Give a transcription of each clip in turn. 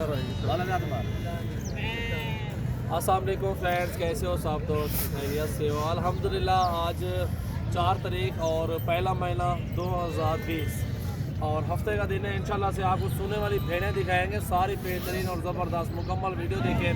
अस्सलाम वालेकुम फ्रेंड्स, कैसे हो सब दोस्त? खैरियत से हो? अल्हम्दुलिल्लाह। आज 4 तारीख और पहला महीना 2020 और हफ्ते का दिन है। इंशाल्लाह से आपको सोने वाली भेड़ें दिखाएंगे, सारी बेहतरीन और ज़बरदस्त। मुकम्मल वीडियो देखें,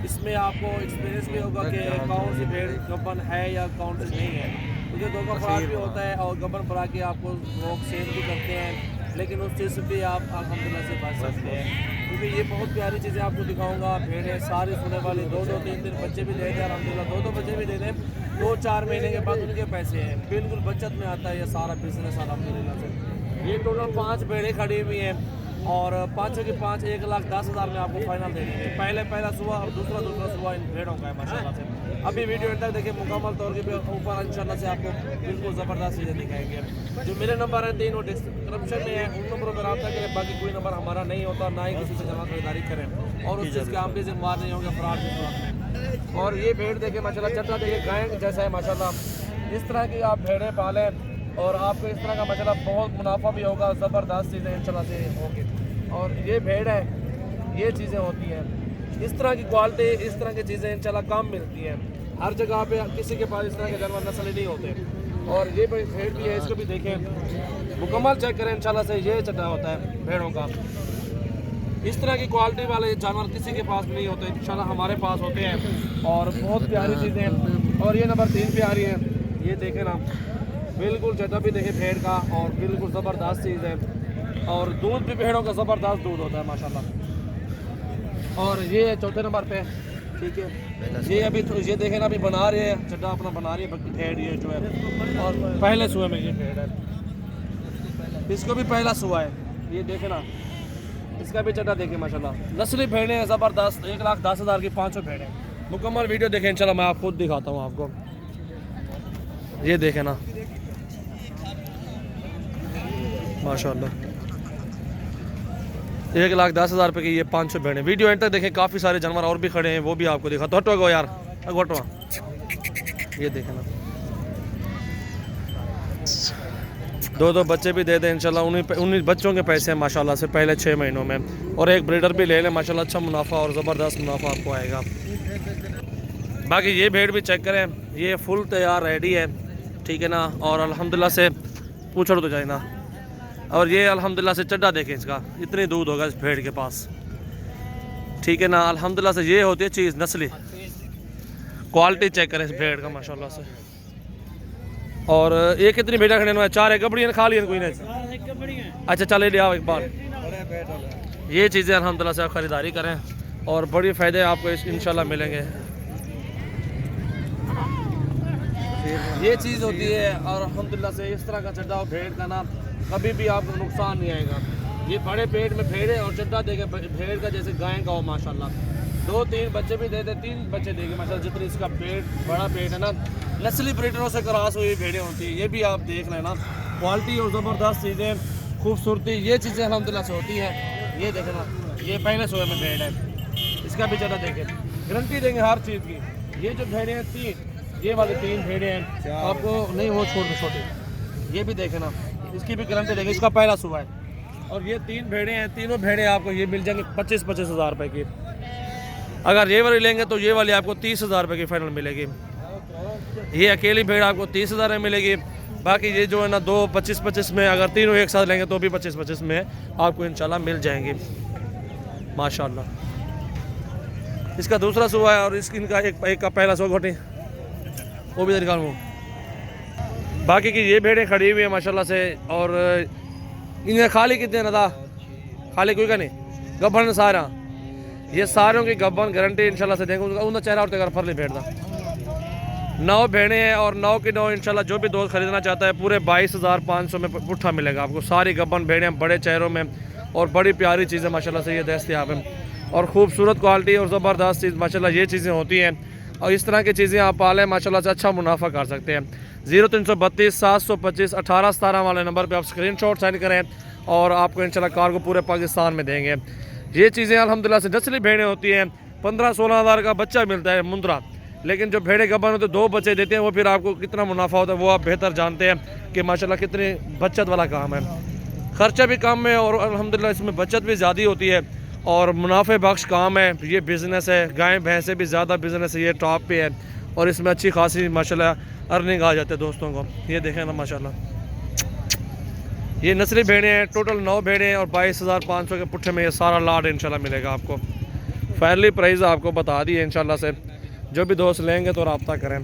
इसमें आपको एक्सपीरियंस भी होगा कि कौन सी भेड़ गब्बन है या कौन सी नहीं है। क्योंकि धोखा फराड भी होता है और गब्बन फरा के आपको लोग सेल भी करते हैं, लेकिन उस चीज़ से भी आप अल्हम्दुलिल्लाह से बच सकते हैं। क्योंकि ये बहुत प्यारी चीज़ें आपको दिखाऊंगा। भेड़ें सारी सोने वाली, 2-2, 3-3 बच्चे भी दे दें अल्हम्दुलिल्लाह, 2-2 बच्चे भी दे दें। 2-4 महीने के बाद उनके पैसे हैं, बिल्कुल बचत में आता है ये सारा बिजनेस अल्हम्दुलिल्लाह से। ये टोटल 5 भेड़ें खड़ी हुई हैं और 5 की 5 1,10,000 में आपको फाइनल दे देंगे। पहला सुबह और दूसरा सुबह इन भेड़ों का है माशाल्लाह से। अभी वीडियो तक देखिए, मुकम्मल तौर के ऊपर इंशाल्लाह से आपको बिल्कुल ज़बरदस्त चीज़ें दिखाएंगे। जो मेरे नंबर हैं 3 वो डिस्क्रिप्शन में है, उन नंबरों पर रब्ता करें। बाकी कोई नंबर हमारा नहीं होता, ना ही किसी से जमा खरीदारी करें और उस चीज़ के हम भी जिम्मेदार नहीं होंगे फ्रॉड की सूरत में। और ये भेड़ देखे माशाल्लाह, चट्टा देखिए गाय जैसा है माशाल्लाह। इस तरह की आप भेड़ें पालें और आपको इस तरह का माशाल्लाह बहुत मुनाफा भी होगा, ज़बरदस्त चीज़ें इंशाल्लाह से होगी। और ये भेड़ है, ये चीज़ें होती हैं, इस तरह की क्वालिटी, इस तरह की चीज़ें इंशाल्लाह कम मिलती हैं। हर जगह पे किसी के पास इस तरह के जानवर नस्ल नहीं होते। और ये भेड़ भी है, इसको भी देखें, मुकम्मल चेक करें इंशाल्लाह से। ये चट्टा होता है भेड़ों का। इस तरह की क्वालिटी वाले जानवर किसी के पास नहीं होते, इंशाल्लाह हमारे पास होते हैं और बहुत प्यारी चीज़ें हैं। और ये नंबर 3 पे आ रही है, ये देखें ना, बिल्कुल चट्टा भी देखें भेड़ का और बिल्कुल ज़बरदस्त चीज़ है। और दूध भी भेड़ों का ज़बरदस्त दूध होता है माशाल्लाह। और ये चौथे नंबर पे, ठीक है, ये अभी ये देखें ना, अभी बना रहे हैं चट्टा अपना, बना रही है भेड़ ये जो है। और पहले सुबह में ये भेड़ है, इसको भी पहला सुबह है, ये देखें ना, इसका भी चट्टा देखें माशाल्लाह। नस्ली भेड़ें हैं ज़बरदस्त, 1,10,000 की 500 भेड़ें। मुकम्मल वीडियो देखें इंशाल्लाह, मैं आप खुद दिखाता हूँ आपको। ये देखें ना माशाल्लाह, 1,10,000 रुपये की ये 500 भेड़ें। वीडियो एंड तक देखें, काफ़ी सारे जानवर और भी खड़े हैं, वो भी आपको दिखाता हूँ। हटो यार, हटो। ये देखें ना, 2-2 बच्चे भी दे दें इंशाल्लाह, उन्हीं बच्चों के पैसे हैं माशाल्लाह से पहले 6 महीनों में। और एक ब्रीडर भी ले लें माशाल्लाह, अच्छा मुनाफा और ज़बरदस्त मुनाफा आपको आएगा। बाकी ये भेड़ भी चेक करें, ये फुल तैयार रेडी है, ठीक है ना। और अल्हम्दुलिल्लाह से पूछो तो जाए ना। और ये अल्हम्दुलिल्लाह से चड्डा देखें इसका, इतनी दूध होगा इस भेड़ के पास, ठीक है ना। अल्हम्दुलिल्लाह से ये होती है चीज़ नस्ली क्वालिटी, चेक करें इस भेड़ का माशाल्लाह से। और ये कितनी भेड़ा खड़े हुए हैं? 4 है, गबड़ियाँ खा ली कोई नहीं? अच्छा चले ले आओ एक बार। ये चीज़ें अल्हम्दुलिल्लाह से आप ख़रीदारी करें और बड़े फ़ायदे आपको इंशाल्लाह मिलेंगे। ये चीज़ होती है और अल्हम्दुलिल्लाह से इस तरह का चड्डा और भेड़ का ना कभी भी आपको नुकसान नहीं आएगा। ये बड़े पेट में भेड़ है और चड्डा देखे भेड़ का जैसे गाय का हो माशाल्लाह। 2-3 बच्चे भी दे दे, 3 बच्चे देंगे माशाल्लाह। जितनी इसका पेट बड़ा पेट है ना, नस्ली ब्रीडरों से क्रॉस हुई भेड़ें होती है। ये भी आप देख लेना, क्वालिटी और ज़बरदस्त चीज़ें, खूबसूरती, ये चीज़ें अल्हम्दुलिल्लाह से होती हैं। ये देखें ना, ये पहले सोए में भेड़ है, इसका भी चड्डा देखें, गारंटी देंगे हर चीज़ की। ये जो भेड़ें हैं 3, ये वाले 3 भेड़ें हैं आपको, नहीं वो छोड़ दो छोटे, ये भी देखें ना, इसकी भी गारंटी देंगे, इसका पहला सुबह है। और ये 3 भेड़ें हैं, तीनों भेड़ें आपको ये मिल जाएंगे 25-25 हज़ार रुपये की। अगर ये वाली लेंगे तो ये वाली आपको 30,000 रुपये की फाइनल मिलेगी। ये अकेली भेड़ आपको 30,000 में मिलेगी। बाकी ये जो है ना 2 25-25 में, अगर तीनों एक साथ लेंगे तो भी 25-25 में आपको इंशाल्लाह मिल जाएंगी माशाल्लाह। इसका दूसरा सुबह है और इनका एक का पहला सुबह घोटी, वो भी निकालूँ। बाकी की ये भेड़ें खड़ी हुई है माशाल्लाह से। और इन्हें खाली कितने ना था, खाली कोई का नहीं, गब्बन सारा, ये सारों की गब्बन गारंटी इंशाल्लाह से देंगे। उनका चेहरा और तेरा फरली भेड़ था। 9 भेड़ें हैं और 9 की 9 इंशाल्लाह जो भी दोस्त खरीदना चाहता है पूरे 22,500 में पुट्ठा मिलेगा आपको। सारी गब्बन भेड़ें बड़े चेहरों में और बड़ी प्यारी चीज़ें माशाल्लाह से ये दस्तयाब हैं और ख़ूबसूरत क्वालिटी और ज़बरदस्त चीज़ माशाल्लाह ये चीज़ें होती हैं। और इस तरह की चीज़ें आप पालें माशाल्लाह से अच्छा मुनाफा कर सकते हैं। 0332 725 1817 वाले नंबर पे आप स्क्रीनशॉट सेंड करें और आपको इंशाल्लाह कार को पूरे पाकिस्तान में देंगे। ये चीज़ें अल्हम्दुलिल्लाह से नस्ली भेड़ें होती हैं, 15-16 हज़ार का बच्चा मिलता है मुंद्रा। लेकिन जो भेड़े गब्बन होते 2 बच्चे देते हैं, वो फिर आपको कितना मुनाफा होता है वो आप बेहतर जानते हैं कि माशाल्लाह कितनी बचत वाला काम है। खर्चा भी कम है और अल्हम्दुलिल्लाह इसमें बचत भी ज़्यादा होती है और मुनाफे बख्श काम है ये, बिज़नेस है। गाय भैंस से भी ज़्यादा बिज़नेस है ये, टॉप पे है और इसमें अच्छी खासी माशाल्लाह अर्निंग आ जाते हैं दोस्तों को। ये देखें ना माशाल्लाह, ये नस्ली भेड़ें हैं, टोटल 9 भेड़ें हैं और 22,500 के पुट्ठे में ये सारा लाड इंशाल्लाह मिलेगा आपको। फाइनली प्राइस आपको बता दी है इंशाल्लाह से, जो भी दोस्त लेंगे तो रब्ता करें।